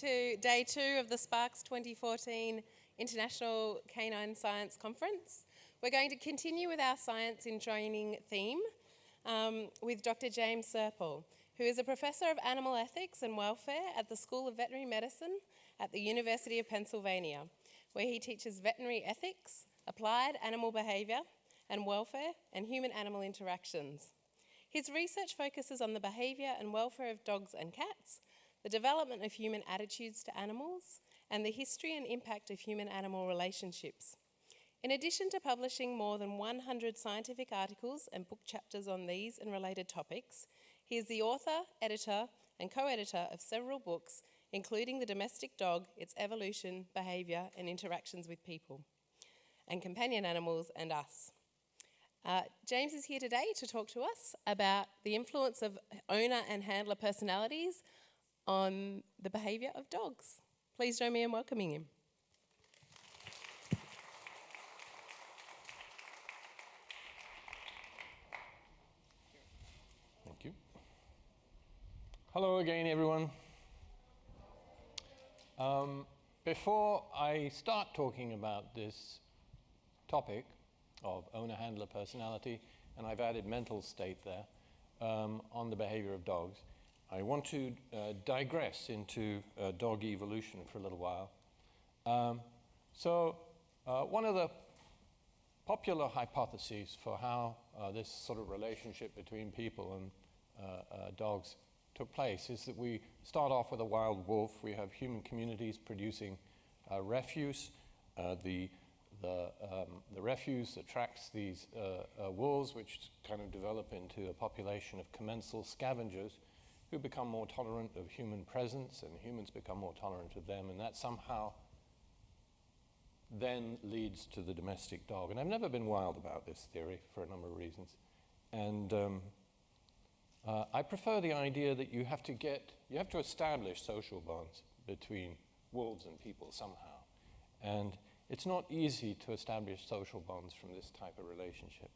to day 2 of the Sparks 2014 International Canine Science Conference. We're going to continue with our Science in Training theme with Dr. James Serpell, who is a Professor of Animal Ethics and Welfare at the School of Veterinary Medicine at the University of Pennsylvania, where he teaches veterinary ethics, applied animal behaviour and welfare, and human-animal interactions. His research focuses on the behaviour and welfare of dogs and cats, the development of human attitudes to animals, and the history and impact of human-animal relationships. In addition to publishing more than 100 scientific articles and book chapters on these and related topics, he is the author, editor, and co-editor of several books, including The Domestic Dog, Its Evolution, Behaviour, and Interactions with People, and Companion Animals and Us. James is here today to talk to us about the influence of owner and handler personalities on the behaviour of dogs. Please join me in welcoming him. Thank you. Hello again, everyone. Before I start talking about this topic of owner-handler personality, and I've added mental state there, on the behavior of dogs, I want to digress into dog evolution for a little while. One of the popular hypotheses for how this sort of relationship between people and dogs took place is that we start off with a wild wolf. We have human communities producing refuse. The refuse attracts these wolves, which kind of develop into a population of commensal scavengers who become more tolerant of human presence, and humans become more tolerant of them, and that somehow then leads to the domestic dog. And I've never been wild about this theory for a number of reasons. And I prefer the idea that you have to establish social bonds between wolves and people somehow. And it's not easy to establish social bonds from this type of relationship.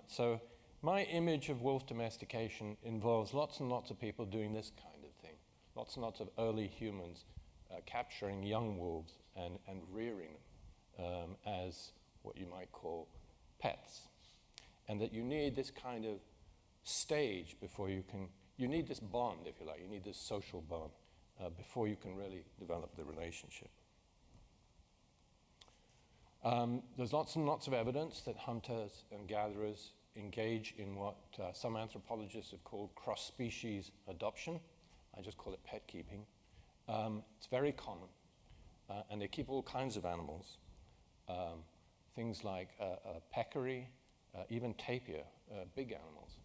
So my image of wolf domestication involves lots and lots of people doing this kind of thing. Lots and lots of early humans capturing young wolves and rearing them as what you might call pets. And that you need this kind of stage before you need this bond, if you like, you need this social bond before you can really develop the relationship. There's lots and lots of evidence that hunters and gatherers engage in what some anthropologists have called cross-species adoption. I just call it pet keeping. It's very common, and they keep all kinds of animals. Things like peccary, even tapir, big animals.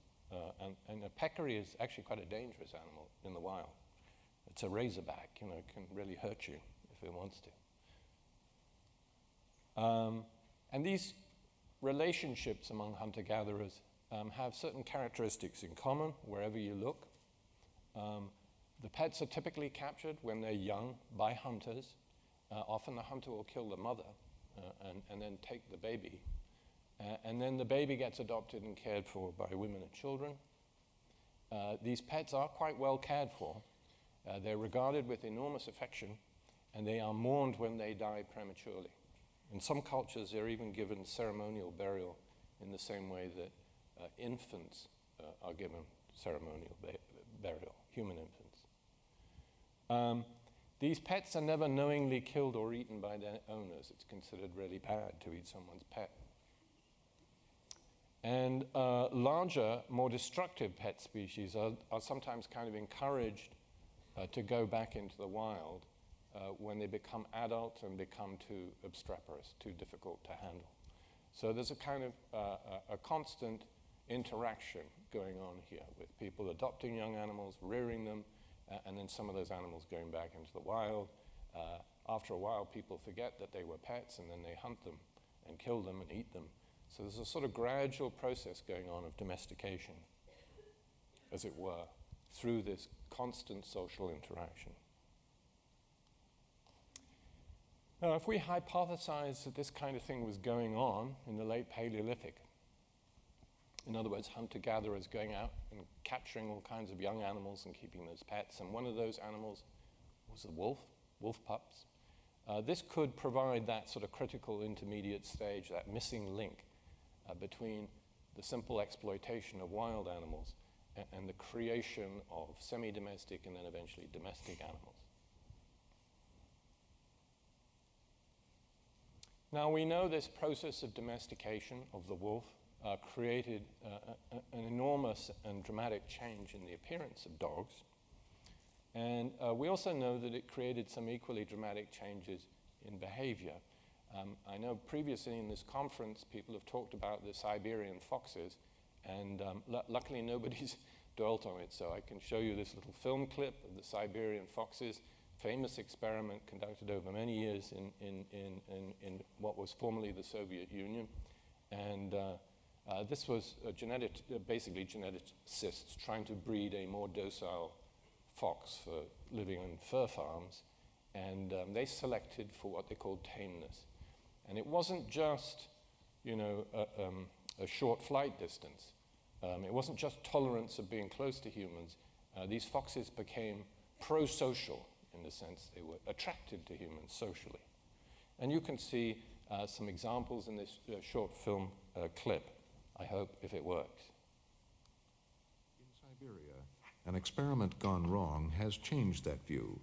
And a peccary is actually quite a dangerous animal in the wild. It's a razorback, it can really hurt you if it wants to. And these relationships among hunter-gatherers have certain characteristics in common wherever you look. The pets are typically captured when they're young by hunters. Often the hunter will kill the mother and then take the baby. And then the baby gets adopted and cared for by women and children. These pets are quite well cared for. They're regarded with enormous affection, and they are mourned when they die prematurely. In some cultures, they're even given ceremonial burial in the same way that infants are given ceremonial burial, human infants. These pets are never knowingly killed or eaten by their owners. It's considered really bad to eat someone's pet. And larger, more destructive pet species are sometimes kind of encouraged to go back into the wild when they become adult and become too obstreperous, too difficult to handle. So there's a kind of a constant interaction going on here with people adopting young animals, rearing them, and then some of those animals going back into the wild. After a while, people forget that they were pets, and then they hunt them and kill them and eat them. So there's a sort of gradual process going on of domestication, as it were, through this constant social interaction. Now, if we hypothesize that this kind of thing was going on in the late Paleolithic, in other words, hunter-gatherers going out and capturing all kinds of young animals and keeping them as pets, and one of those animals was the wolf pups. This could provide that sort of critical intermediate stage, that missing link between the simple exploitation of wild animals and the creation of semi-domestic and then eventually domestic animals. Now we know this process of domestication of the wolf created an enormous and dramatic change in the appearance of dogs. And we also know that it created some equally dramatic changes in behavior. I know previously in this conference, people have talked about the Siberian foxes, and luckily nobody's dwelt on it, so I can show you this little film clip of the Siberian foxes, famous experiment conducted over many years in what was formerly the Soviet Union. And this was basically geneticists trying to breed a more docile fox for living on fur farms, and they selected for what they called tameness. And it wasn't just, a short flight distance. It wasn't just tolerance of being close to humans. These foxes became pro-social in the sense they were attracted to humans socially. And you can see some examples in this short film clip, I hope, if it works. In Siberia, an experiment gone wrong has changed that view.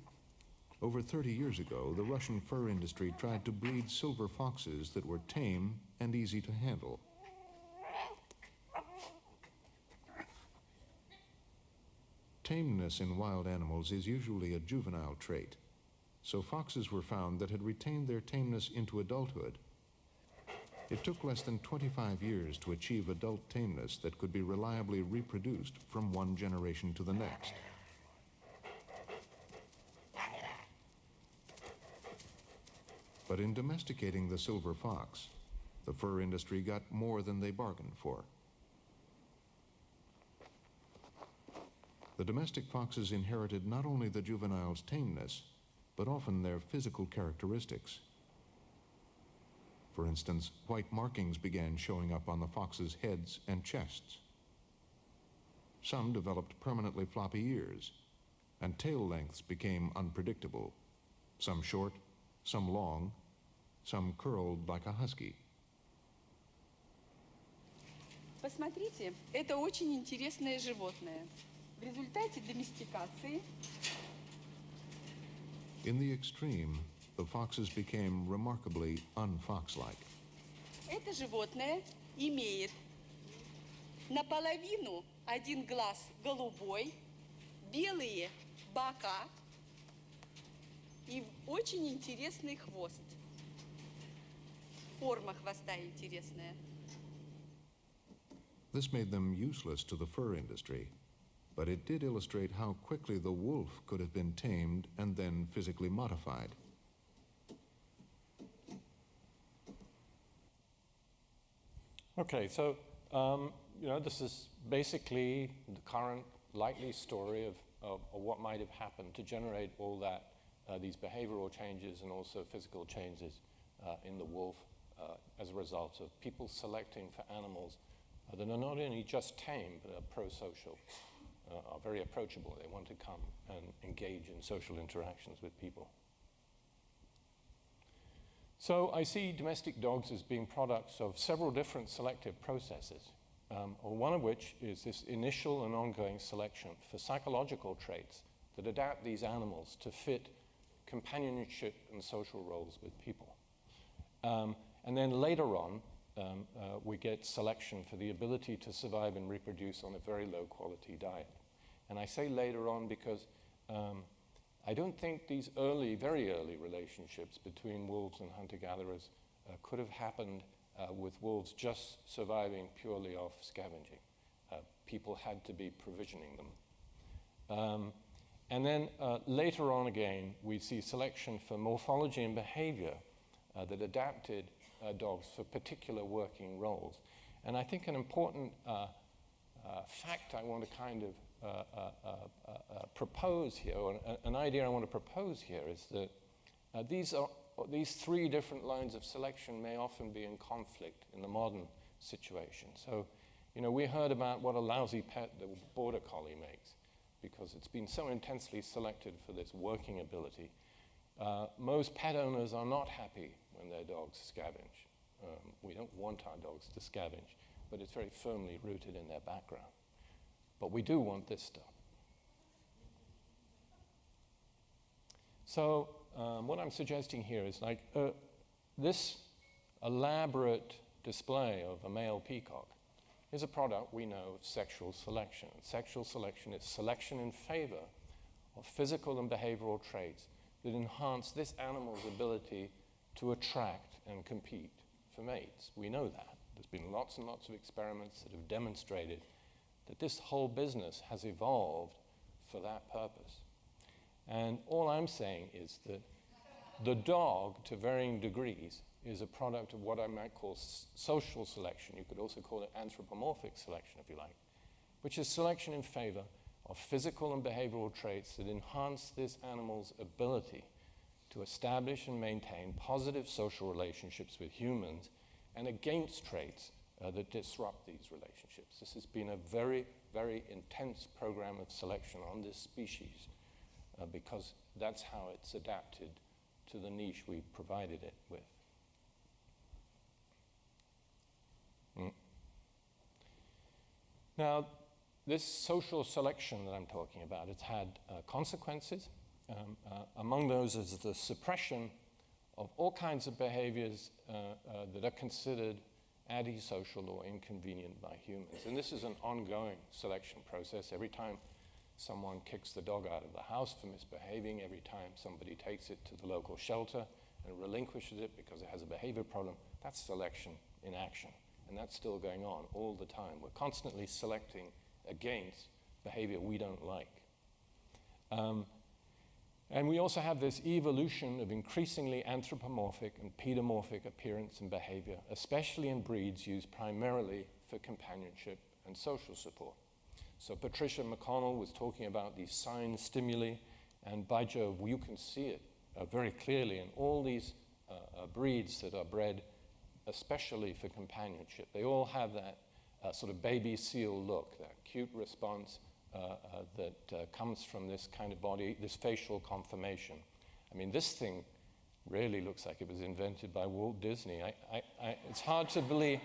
Over 30 years ago, the Russian fur industry tried to breed silver foxes that were tame and easy to handle. Tameness in wild animals is usually a juvenile trait, so foxes were found that had retained their tameness into adulthood. It took less than 25 years to achieve adult tameness that could be reliably reproduced from one generation to the next. But in domesticating the silver fox, the fur industry got more than they bargained for. The domestic foxes inherited not only the juvenile's tameness, but often their physical characteristics. For instance, white markings began showing up on the foxes' heads and chests. Some developed permanently floppy ears, and tail lengths became unpredictable, some short, some long, some curled like a husky. Посмотрите, это очень интересное животное. В результате доместикации In the extreme, the foxes became remarkably un-fox-like. это животное имеет наполовину один глаз голубой, белые бока и очень интересный хвост. Форма хвоста интересная. This made them useless to the fur industry, but it did illustrate how quickly the wolf could have been tamed and then physically modified. Okay, so, this is basically the current likely story of what might have happened to generate all that, these behavioral changes and also physical changes in the wolf as a result of people selecting for animals that are not only just tame, but are pro-social, are very approachable. They want to come and engage in social interactions with people. So I see domestic dogs as being products of several different selective processes, one of which is this initial and ongoing selection for psychological traits that adapt these animals to fit companionship and social roles with people. And then later on, we get selection for the ability to survive and reproduce on a very low quality diet. And I say later on because I don't think these very early relationships between wolves and hunter-gatherers could have happened with wolves just surviving purely off scavenging. People had to be provisioning them. And then later on again, we see selection for morphology and behavior that adapted dogs for particular working roles. And I think an important fact I want to kind of propose here, or an idea I want to propose here, is that these three different lines of selection may often be in conflict in the modern situation. So, we heard about what a lousy pet the border collie makes, because it's been so intensely selected for this working ability. Most pet owners are not happy when their dogs scavenge. We don't want our dogs to scavenge, but it's very firmly rooted in their background. But we do want this stuff. So what I'm suggesting here is like this elaborate display of a male peacock is a product we know of sexual selection. And sexual selection is selection in favor of physical and behavioral traits that enhance this animal's ability to attract and compete for mates. We know that. There's been lots and lots of experiments that have demonstrated that this whole business has evolved for that purpose. And all I'm saying is that the dog, to varying degrees, is a product of what I might call social selection. You could also call it anthropomorphic selection, if you like, which is selection in favor of physical and behavioral traits that enhance this animal's ability to establish and maintain positive social relationships with humans and against traits that disrupt these relationships. This has been a very, very intense program of selection on this species because that's how it's adapted to the niche we provided it with. Now, this social selection that I'm talking about, it's had consequences. Among those is the suppression of all kinds of behaviors that are considered antisocial or inconvenient by humans. And this is an ongoing selection process. Every time someone kicks the dog out of the house for misbehaving, every time somebody takes it to the local shelter and relinquishes it because it has a behavior problem, that's selection in action. And that's still going on all the time. We're constantly selecting against behavior we don't like. And we also have this evolution of increasingly anthropomorphic and pedomorphic appearance and behavior, especially in breeds used primarily for companionship and social support. So Patricia McConnell was talking about these sign stimuli, and by Jove, you can see it very clearly in all these breeds that are bred especially for companionship. They all have that sort of baby seal look, that cute response that comes from this kind of body, this facial conformation. I mean, this thing really looks like it was invented by Walt Disney. It's hard to believe.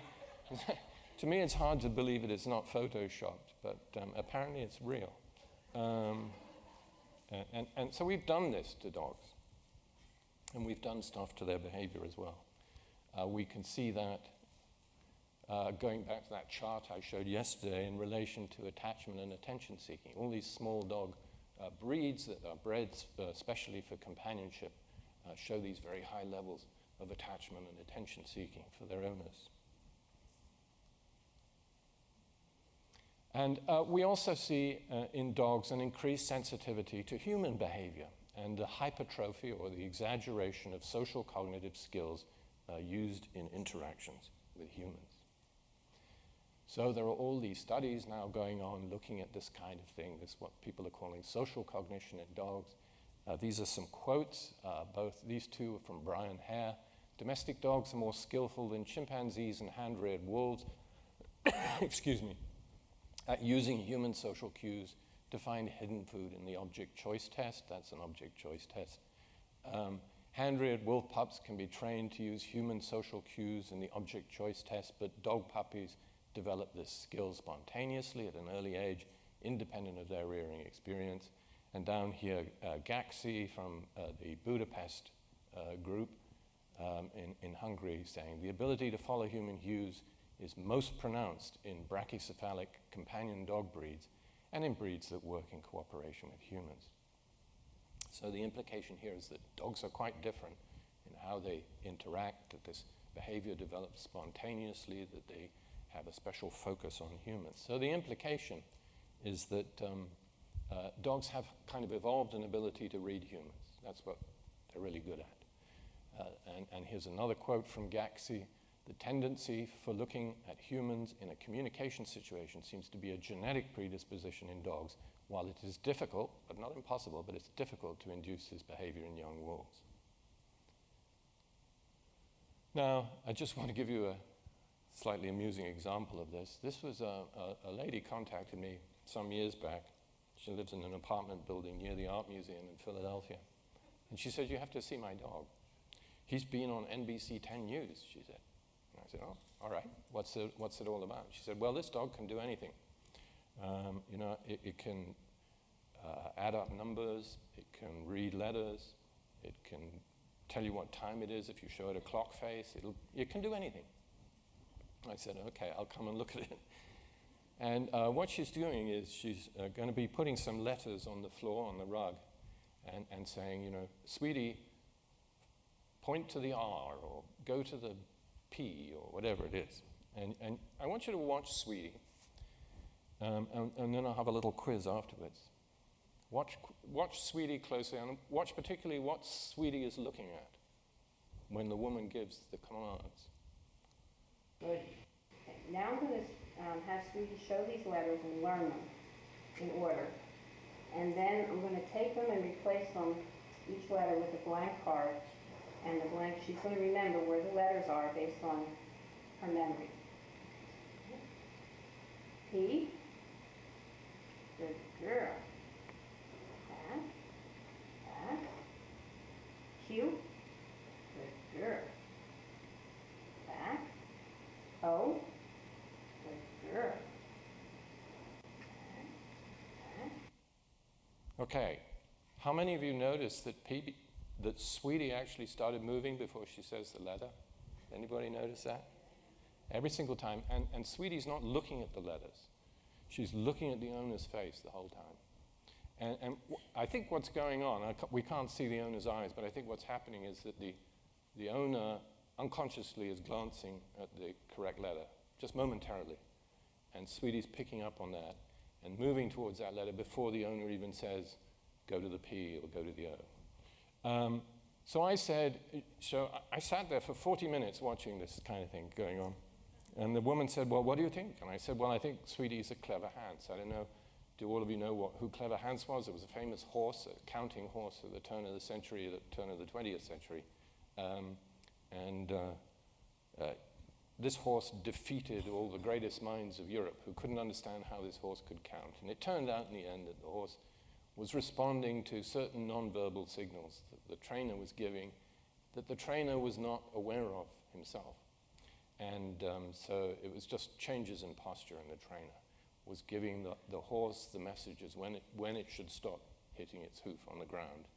To me, it's hard to believe it is not photoshopped, but apparently it's real. And so we've done this to dogs, and we've done stuff to their behavior as well. We can see that going back to that chart I showed yesterday in relation to attachment and attention seeking. All these small dog breeds that are bred especially for companionship show these very high levels of attachment and attention seeking for their owners. And we also see in dogs an increased sensitivity to human behavior and the hypertrophy or the exaggeration of social cognitive skills used in interactions with humans. So there are all these studies now going on looking at this kind of thing, this what people are calling social cognition in dogs. These are some quotes. Both these two are from Brian Hare. Domestic dogs are more skillful than chimpanzees and hand-reared wolves, excuse me, at using human social cues to find hidden food in the object choice test. That's an object choice test. Hand-reared wolf pups can be trained to use human social cues in the object choice test, but dog puppies develop this skill spontaneously at an early age, independent of their rearing experience. And down here, Gaxi from the Budapest group in Hungary saying, the ability to follow human cues is most pronounced in brachycephalic companion dog breeds and in breeds that work in cooperation with humans. So the implication here is that dogs are quite different in how they interact, that this behavior develops spontaneously, that they have a special focus on humans. So the implication is that dogs have kind of evolved an ability to read humans. That's what they're really good at. And here's another quote from Gaxi. The tendency for looking at humans in a communication situation seems to be a genetic predisposition in dogs, while it is difficult, but not impossible, but it's difficult to induce this behavior in young wolves. Now, I just want to give you a slightly amusing example of this. This was a lady contacted me some years back. She lives in an apartment building near the Art Museum in Philadelphia. And she said, you have to see my dog. He's been on NBC 10 News, she said. And I said, oh, all right, what's it all about? She said, well, this dog can do anything. It can add up numbers, it can read letters, it can tell you what time it is if you show it a clock face. It can do anything. I said, okay, I'll come and look at it. And what she's doing is she's going to be putting some letters on the floor, on the rug, and saying, sweetie, point to the R, or go to the P, or whatever it is. And I want you to watch Sweetie, and then I'll have a little quiz afterwards. Watch Sweetie closely, and watch particularly what Sweetie is looking at when the woman gives the commands. Good. Now I'm going to have Sweetie show these letters and learn them in order. And then I'm going to take them and replace them, each letter with a blank card. And the blank, she's going to remember where the letters are based on her memory. P. Good girl. Back. Q. Good girl. Back. O. Good girl. Back. Okay, how many of you noticed that Sweetie actually started moving before she says the letter? Anybody notice that? Every single time. And Sweetie's not looking at the letters. She's looking at the owner's face the whole time. And I think what's going on, we can't see the owner's eyes, but I think what's happening is that the owner unconsciously is glancing at the correct letter, just momentarily. And Sweetie's picking up on that and moving towards that letter before the owner even says, go to the P or go to the O. So I sat there for 40 minutes watching this kind of thing going on. And the woman said, well, what do you think? And I said, well, I think Sweetie's a clever Hans. I don't know, do all of you know who Clever Hans was? It was a famous horse, a counting horse at the turn of the century, the turn of the 20th century. This horse defeated all the greatest minds of Europe who couldn't understand how this horse could count. And it turned out in the end that the horse was responding to certain nonverbal signals that the trainer was giving that the trainer was not aware of himself. And so it was just changes in posture, and the trainer was giving the horse the messages when it should stop hitting its hoof on the ground.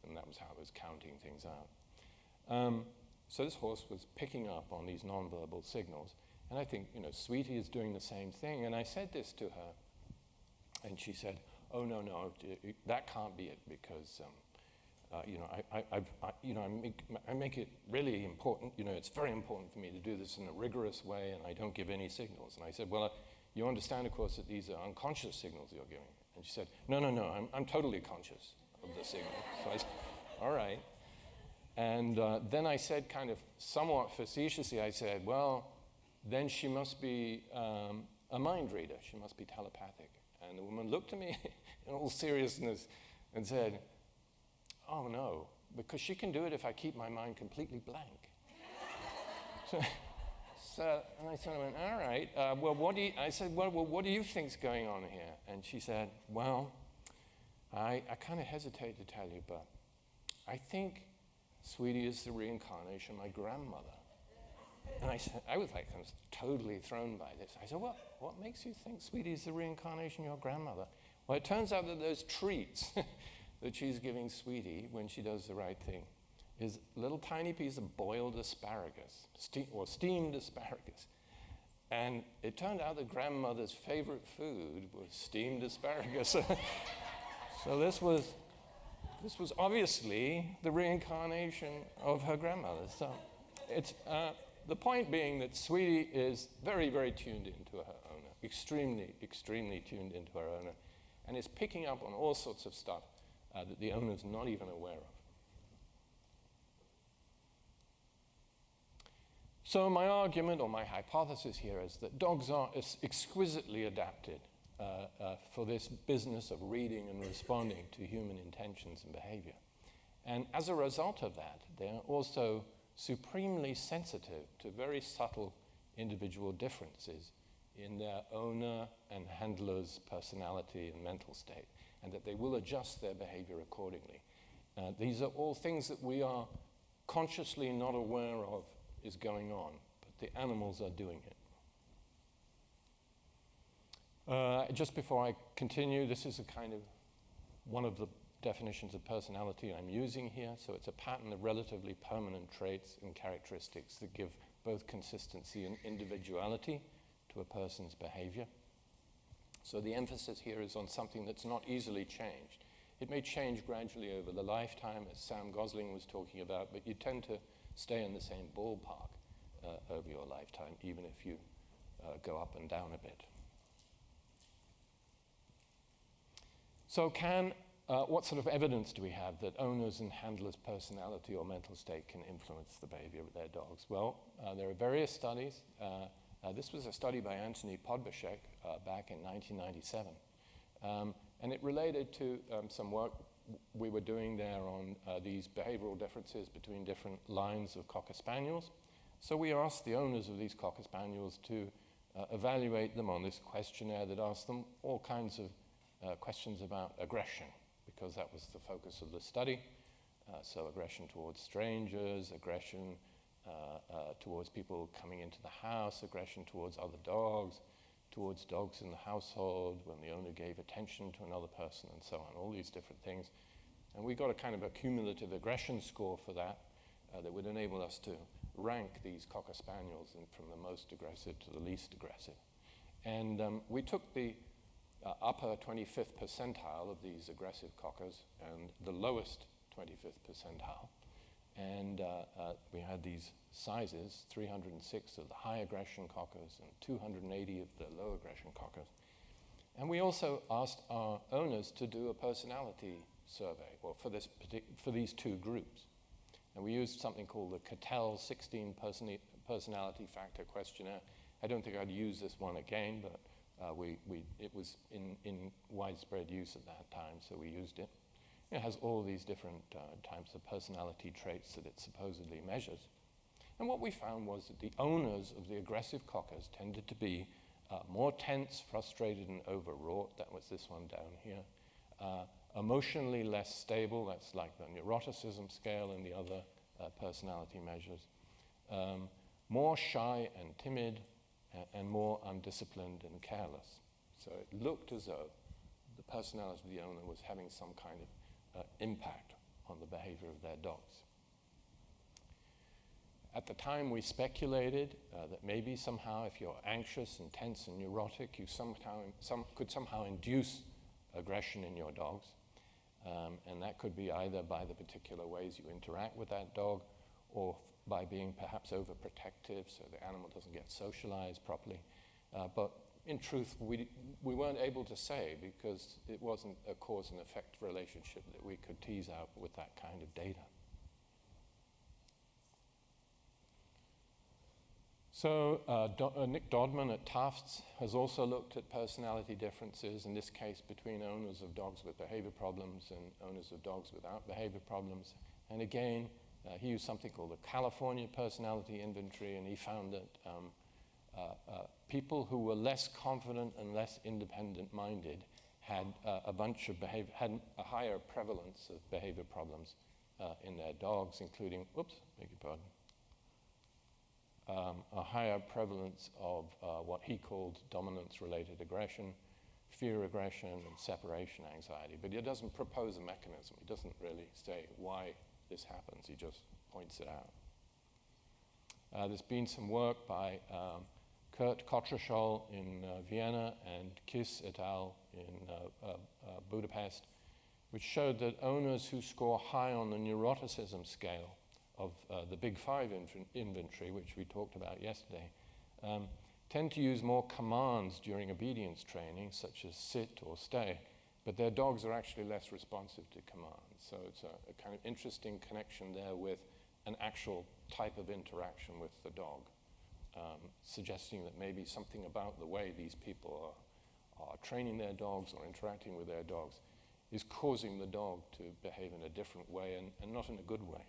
And that was how it was counting things out. So this horse was picking up on these nonverbal signals. And I think, Sweetie is doing the same thing. And I said this to her, and she said, oh, no, that can't be it, because, I make it really important. It's very important for me to do this in a rigorous way, and I don't give any signals. And I said, well, you understand, of course, that these are unconscious signals you're giving. And she said, no, I'm totally conscious of the signal. So I said, all right. And then I said, kind of somewhat facetiously, I said, well, then she must be a mind reader. She must be telepathic. And the woman looked at me in all seriousness and said, oh, no, because she can do it if I keep my mind completely blank. And I sort of went, all right, I said, what do you think's going on here? And she said, well, I kind of hesitate to tell you, but I think Sweetie is the reincarnation of my grandmother. And I was totally thrown by this. I said, what makes you think Sweetie is the reincarnation of your grandmother? Well, it turns out that those treats that she's giving Sweetie when she does the right thing is a little tiny piece of boiled asparagus, steamed asparagus. And it turned out that grandmother's favorite food was steamed asparagus. So this was obviously the reincarnation of her grandmother. So it's the point being that Sweetie is very, very tuned into her owner, extremely, extremely tuned into her owner, and is picking up on all sorts of stuff that the owner's not even aware of. So my argument or my hypothesis here is that dogs are exquisitely adapted for this business of reading and responding to human intentions and behavior. And as a result of that, they're also supremely sensitive to very subtle individual differences in their owner and handler's personality and mental state. and that they will adjust their behavior accordingly. These are all things that we are consciously not aware of is going on, but the animals are doing it. Just before I continue, this is a kind of one of the definitions of personality I'm using here. So it's a pattern of relatively permanent traits and characteristics that give both consistency and individuality to a person's behavior. So the emphasis here is on something that's not easily changed. It may change gradually over the lifetime, as Sam Gosling was talking about, but you tend to stay in the same ballpark over your lifetime, even if you go up and down a bit. So what sort of evidence do we have that owners' and handlers' personality or mental state can influence the behavior of their dogs? Well, there are various studies. This was a study by Anthony Podbashek back in 1997. And it related to some work we were doing there on these behavioral differences between different lines of Cocker Spaniels. So we asked the owners of these Cocker Spaniels to evaluate them on this questionnaire that asked them all kinds of questions about aggression, because that was the focus of the study. So aggression towards strangers, aggression towards people coming into the house, aggression towards other dogs, towards dogs in the household, when the owner gave attention to another person, and so on, all these different things. And we got a kind of a cumulative aggression score for that that would enable us to rank these Cocker Spaniels from the most aggressive to the least aggressive. And we took the upper 25th percentile of these aggressive Cockers and the lowest 25th percentile. And we had these sizes, 306 of the high aggression Cockers and 280 of the low aggression Cockers. And we also asked our owners to do a personality survey, well, for these two groups. And we used something called the Cattell 16 Personality Factor Questionnaire. I don't think I'd use this one again, but it was in widespread use at that time, so we used it. It has all these different types of personality traits that it supposedly measures. And what we found was that the owners of the aggressive Cockers tended to be more tense, frustrated, and overwrought. That was this one down here. Emotionally less stable. That's like the neuroticism scale and the other personality measures. More shy and timid, and more undisciplined and careless. So it looked as though the personality of the owner was having some kind of impact on the behavior of their dogs. At the time, we speculated that maybe somehow if you're anxious and tense and neurotic, you could somehow induce aggression in your dogs. And that could be either by the particular ways you interact with that dog, or by being perhaps overprotective so the animal doesn't get socialized properly. But in truth, we weren't able to say, because it wasn't a cause and effect relationship that we could tease out with that kind of data. So Nick Dodman at Tufts has also looked at personality differences, in this case between owners of dogs with behavior problems and owners of dogs without behavior problems. And again, he used something called the California Personality Inventory, and he found that people who were less confident and less independent-minded had had a higher prevalence of behavior problems in their dogs, including, a higher prevalence of what he called dominance-related aggression, fear aggression, and separation anxiety. But he doesn't propose a mechanism. He doesn't really say why this happens. He just points it out. There's been some work by Kurt Kotrashol in Vienna and Kiss et al. In Budapest, which showed that owners who score high on the neuroticism scale of the Big Five inventory, which we talked about yesterday, tend to use more commands during obedience training, such as sit or stay, but their dogs are actually less responsive to commands. So it's a kind of interesting connection there with an actual type of interaction with the dog, suggesting that maybe something about the way these people are training their dogs or interacting with their dogs is causing the dog to behave in a different way and not in a good way.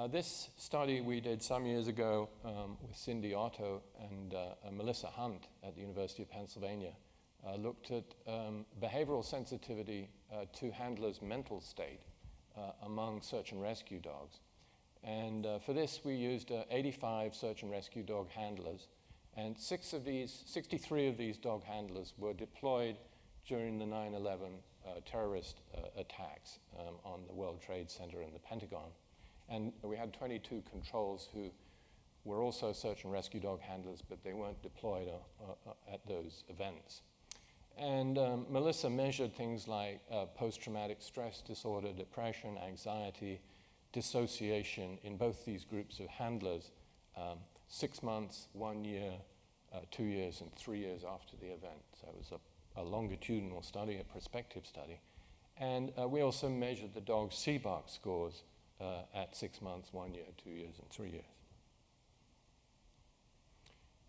This study we did some years ago with Cindy Otto and Melissa Hunt at the University of Pennsylvania looked at behavioral sensitivity to handlers' mental state among search and rescue dogs. And for this, we used 85 search and rescue dog handlers, and 63 of these dog handlers were deployed during the 9/11 terrorist attacks on the World Trade Center and the Pentagon. And we had 22 controls who were also search and rescue dog handlers, but they weren't deployed at those events. And Melissa measured things like post-traumatic stress disorder, depression, anxiety, dissociation in both these groups of handlers 6 months, 1 year, 2 years, and 3 years after the event. So it was a longitudinal study, a prospective study. And we also measured the dog's CBARC scores at 6 months, 1 year, 2 years, and 3 years.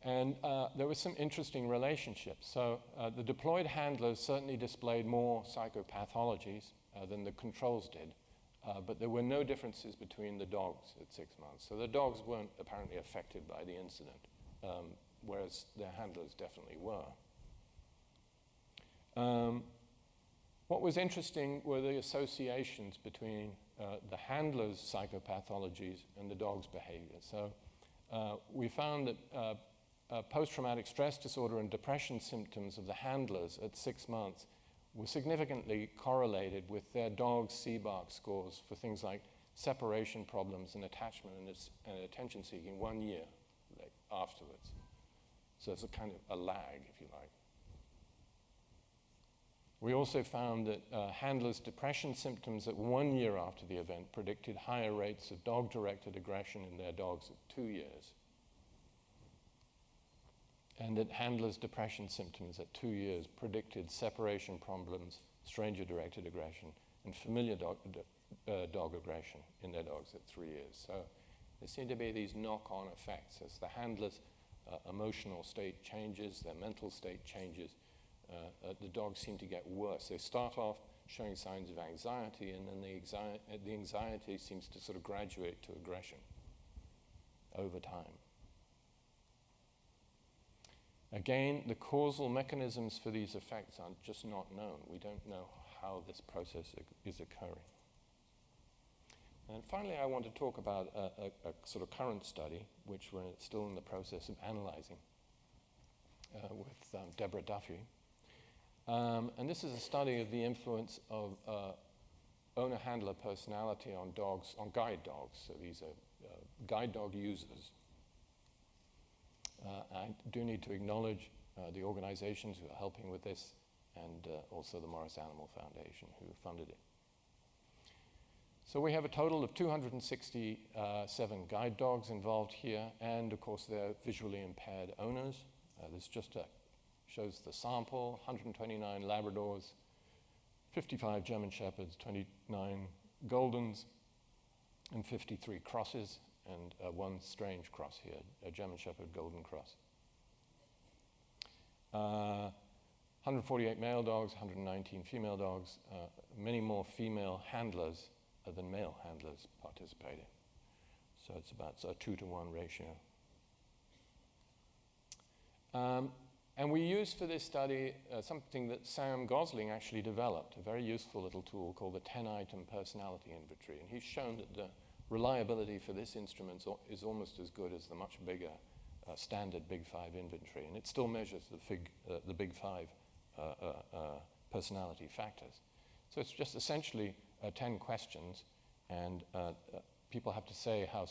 And there were some interesting relationships. So the deployed handlers certainly displayed more psychopathologies than the controls did, but there were no differences between the dogs at 6 months. So the dogs weren't apparently affected by the incident, whereas their handlers definitely were. What was interesting were the associations between the handlers' psychopathologies and the dog's behavior. So we found that post-traumatic stress disorder and depression symptoms of the handlers at 6 months were significantly correlated with their dog's CBARC scores for things like separation problems and attachment and attention seeking 1 year afterwards. So it's a kind of a lag, if you like. We also found that handlers' depression symptoms at 1 year after the event predicted higher rates of dog-directed aggression in their dogs at 2 years. And that handlers' depression symptoms at 2 years predicted separation problems, stranger-directed aggression, and familiar dog aggression in their dogs at 3 years. So there seem to be these knock-on effects as the handlers' emotional state changes, their mental state changes. The dogs seem to get worse. They start off showing signs of anxiety, and then the anxiety seems to sort of graduate to aggression over time. Again, the causal mechanisms for these effects are just not known. We don't know how this process is occurring. And finally, I want to talk about a sort of current study, which we're still in the process of analyzing with Deborah Duffy. And this is a study of the influence of owner-handler personality on dogs, on guide dogs. So these are guide dog users. I do need to acknowledge the organizations who are helping with this, and also the Morris Animal Foundation who funded it. So we have a total of 267 guide dogs involved here, and of course they're visually impaired owners. This just shows the sample: 129 Labradors, 55 German Shepherds, 29 Goldens, and 53 crosses, and one strange cross here, a German Shepherd Golden Cross. 148 male dogs, 119 female dogs, many more female handlers than male handlers participated. So it's about a 2-to-1 ratio. And we used for this study something that Sam Gosling actually developed, a very useful little tool called the 10-item personality inventory. And he's shown that the reliability for this instrument is almost as good as the much bigger standard Big Five inventory. And it still measures the Big Five personality factors. So it's just essentially 10 questions, and people have to say how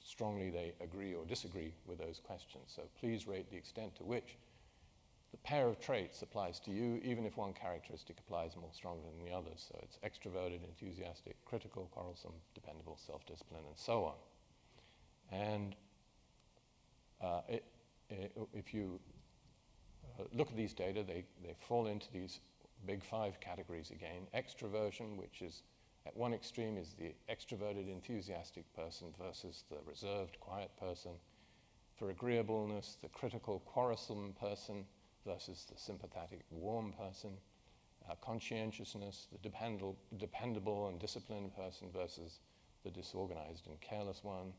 strongly they agree or disagree with those questions. So please rate the extent to which the pair of traits applies to you, even if one characteristic applies more strongly than the others. So it's extroverted, enthusiastic, critical, quarrelsome, dependable, self-disciplined, and so on. And if you look at these data, they fall into these Big Five categories again. Extroversion, which is at one extreme, is the extroverted, enthusiastic person versus the reserved, quiet person. For agreeableness, the critical, quarrelsome person versus the sympathetic, warm person. Conscientiousness, the dependable and disciplined person versus the disorganized and careless one,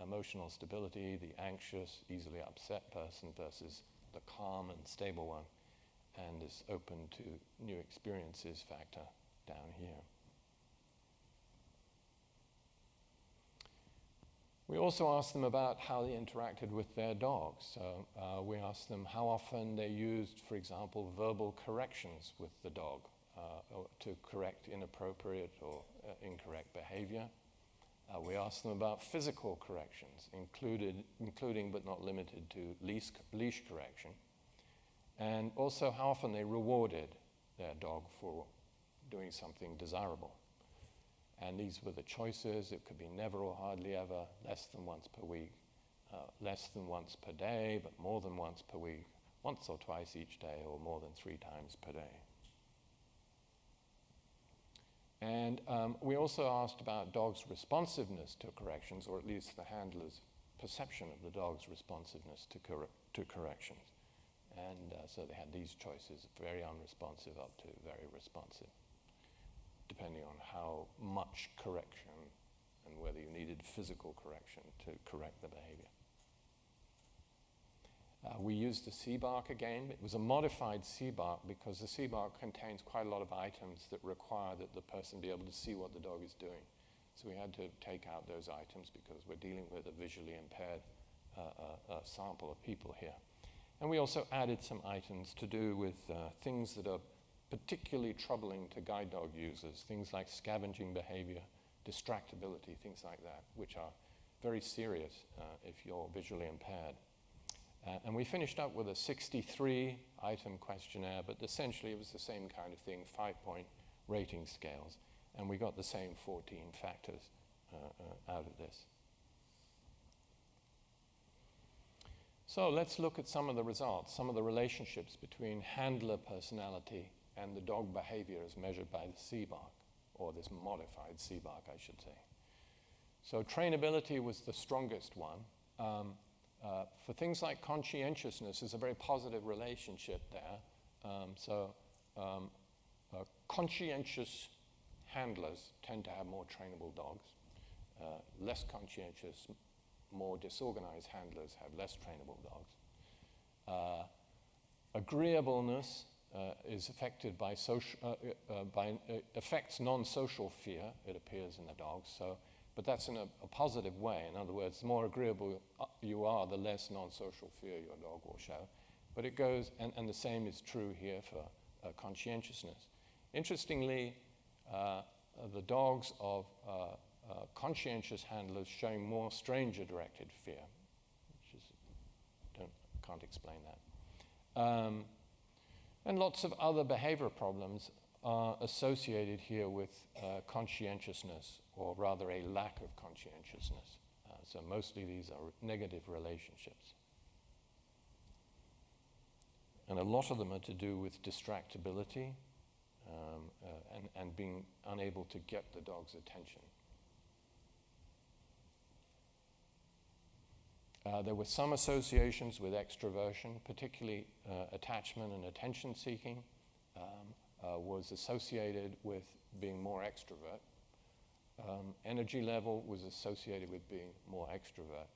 emotional stability, the anxious, easily upset person versus the calm and stable one, and this open to new experiences factor down here. We also asked them about how they interacted with their dogs. So we asked them how often they used, for example, verbal corrections with the dog or to correct inappropriate or incorrect behavior. We asked them about physical corrections, including but not limited to leash correction, and also how often they rewarded their dog for doing something desirable. And these were the choices. It could be never or hardly ever, less than once per week, less than once per day, but more than once per week, once or twice each day, or more than 3 times per day. And we also asked about dogs' responsiveness to corrections, or at least the handler's perception of the dog's responsiveness to corrections. And so they had these choices, very unresponsive up to very responsive, depending on how much correction and whether you needed physical correction to correct the behavior. We used the CBARC again. It was a modified CBARC because the CBARC contains quite a lot of items that require that the person be able to see what the dog is doing. So we had to take out those items because we're dealing with a visually impaired sample of people here. And we also added some items to do with things that are particularly troubling to guide dog users, things like scavenging behavior, distractibility, things like that, which are very serious if you're visually impaired. And we finished up with a 63-item questionnaire, but essentially it was the same kind of thing, 5-point rating scales, and we got the same 14 factors out of this. So let's look at some of the results, some of the relationships between handler personality and the dog behavior as measured by the CBARC, or this modified CBARC, I should say. So trainability was the strongest one. For things like conscientiousness, there's a very positive relationship there. Conscientious handlers tend to have more trainable dogs. Less conscientious, more disorganized handlers have less trainable dogs. Agreeableness is affected by affects non-social fear, it appears in the dogs. But that's in a positive way. In other words, the more agreeable you are, the less non-social fear your dog will show. But it goes, and the same is true here for conscientiousness. Interestingly, the dogs of conscientious handlers showing more stranger-directed fear, which is, can't explain that. And lots of other behavior problems are associated here with conscientiousness, or rather a lack of conscientiousness. So mostly these are negative relationships. And a lot of them are to do with distractibility and being unable to get the dog's attention. There were some associations with extroversion, particularly attachment and attention seeking was associated with being more extrovert. Energy level was associated with being more extrovert.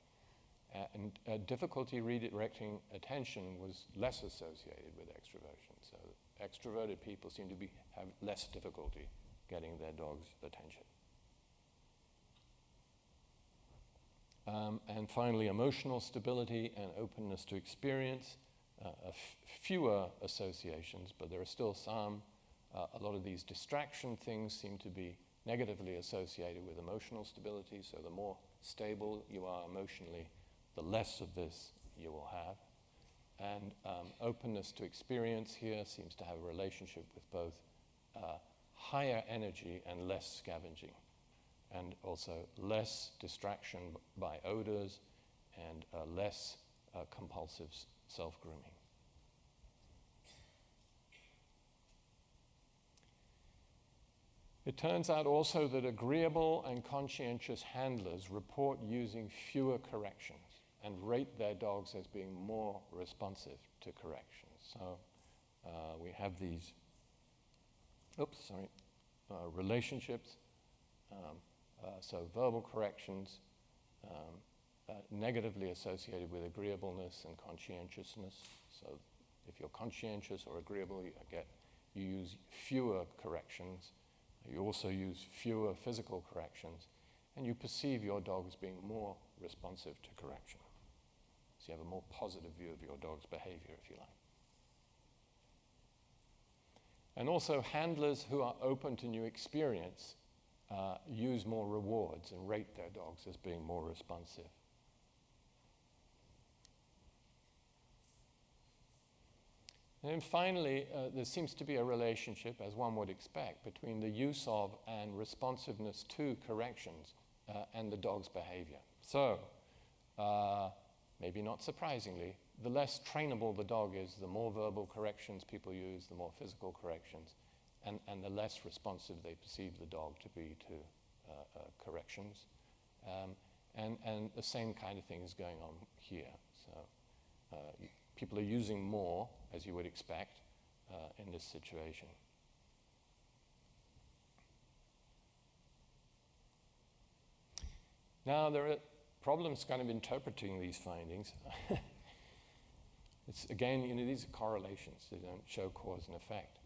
And difficulty redirecting attention was less associated with extroversion. So extroverted people seem to have less difficulty getting their dog's attention. And finally, emotional stability and openness to experience. Fewer associations, but there are still some. A lot of these distraction things seem to be negatively associated with emotional stability, so the more stable you are emotionally, the less of this you will have. And openness to experience here seems to have a relationship with both higher energy and less scavenging, and also less distraction by odors and less compulsive self-grooming. It turns out also that agreeable and conscientious handlers report using fewer corrections and rate their dogs as being more responsive to corrections. So we have these relationships. So verbal corrections, negatively associated with agreeableness and conscientiousness. So if you're conscientious or agreeable, you use fewer corrections. You also use fewer physical corrections, and you perceive your dog as being more responsive to correction. So you have a more positive view of your dog's behavior, if you like. And also handlers who are open to new experience use more rewards and rate their dogs as being more responsive. And then finally, there seems to be a relationship, as one would expect, between the use of and responsiveness to corrections and the dog's behavior. So, maybe not surprisingly, the less trainable the dog is, the more verbal corrections people use, the more physical corrections, and the less responsive they perceive the dog to be to corrections. And the same kind of thing is going on here. So people are using more, as you would expect, in this situation. Now, there are problems kind of interpreting these findings. It's, again, these are correlations. They don't show cause and effect.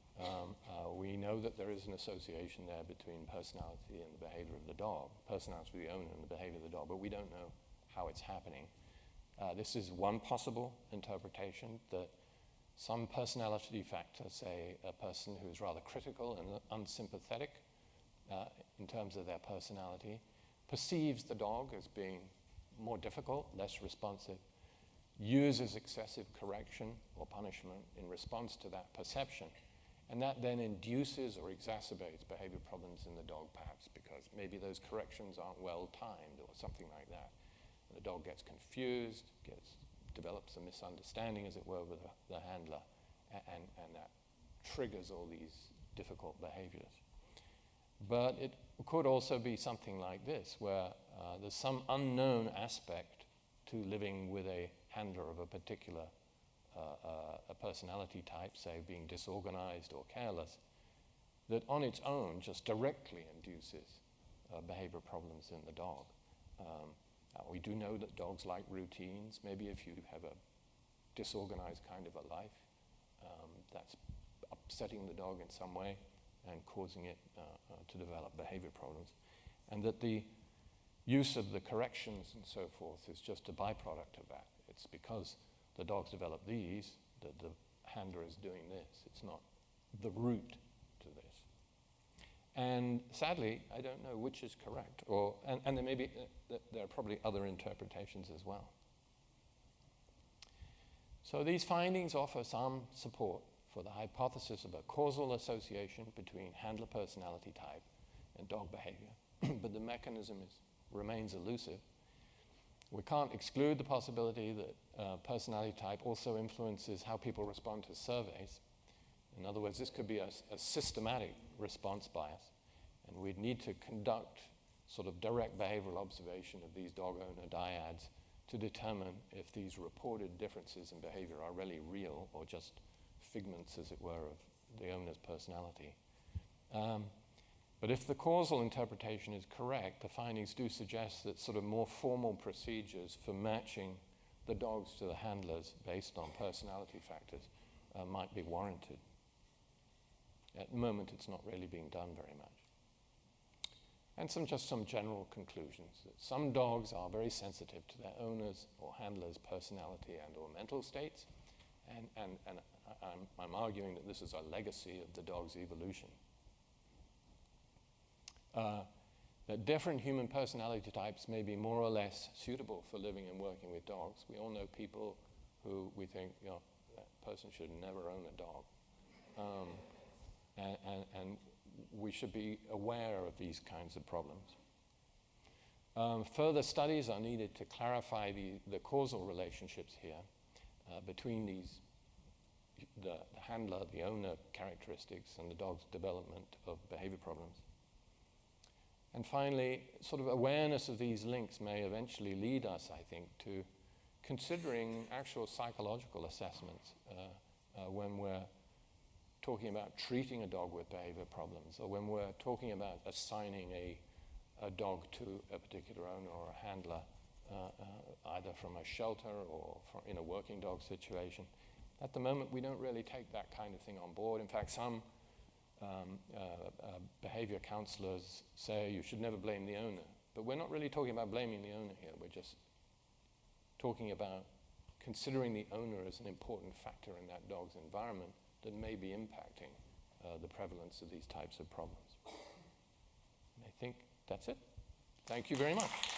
We know that there is an association there between personality and the behavior of the dog, personality of the owner and the behavior of the dog, but we don't know how it's happening. This is one possible interpretation, that some personality factor, say a person who's rather critical and unsympathetic in terms of their personality, perceives the dog as being more difficult, less responsive, uses excessive correction or punishment in response to that perception, and that then induces or exacerbates behavior problems in the dog, perhaps because maybe those corrections aren't well timed or something like that. And the dog gets confused, develops a misunderstanding, as it were, with the handler, and that triggers all these difficult behaviors. But it could also be something like this, where there's some unknown aspect to living with a handler of a particular a personality type, say being disorganized or careless, that on its own just directly induces behavior problems in the dog. We do know that dogs like routines. Maybe if you have a disorganized kind of a life, that's upsetting the dog in some way and causing it to develop behavior problems. And that the use of the corrections and so forth is just a byproduct of that. It's because the dog's developed these that the handler is doing this. It's not the root to this. And sadly, I don't know which is correct, and there may be, there are probably other interpretations as well. So these findings offer some support for the hypothesis of a causal association between handler personality type and dog behavior, but the mechanism remains elusive. We can't exclude the possibility that personality type also influences how people respond to surveys. In other words, this could be a systematic response bias, and we'd need to conduct sort of direct behavioral observation of these dog owner dyads to determine if these reported differences in behavior are really real or just figments, as it were, of the owner's personality. But if the causal interpretation is correct, the findings do suggest that sort of more formal procedures for matching the dogs to the handlers based on personality factors might be warranted. At the moment, it's not really being done very much. And just some general conclusions. That some dogs are very sensitive to their owners' or handlers' personality and or mental states, and I'm arguing that this is a legacy of the dog's evolution. That different human personality types may be more or less suitable for living and working with dogs. We all know people who we think, that person should never own a dog. And we should be aware of these kinds of problems. Further studies are needed to clarify the causal relationships here between the handler, the owner characteristics, and the dog's development of behavior problems. And finally, sort of awareness of these links may eventually lead us, I think, to considering actual psychological assessments when we're talking about treating a dog with behavior problems, or when we're talking about assigning a a dog to a particular owner or a handler, either from a shelter or in a working dog situation. At the moment, we don't really take that kind of thing on board. In fact, some behavior counselors say you should never blame the owner. But we're not really talking about blaming the owner here. We're just talking about considering the owner as an important factor in that dog's environment that may be impacting the prevalence of these types of problems. I think that's it. Thank you very much.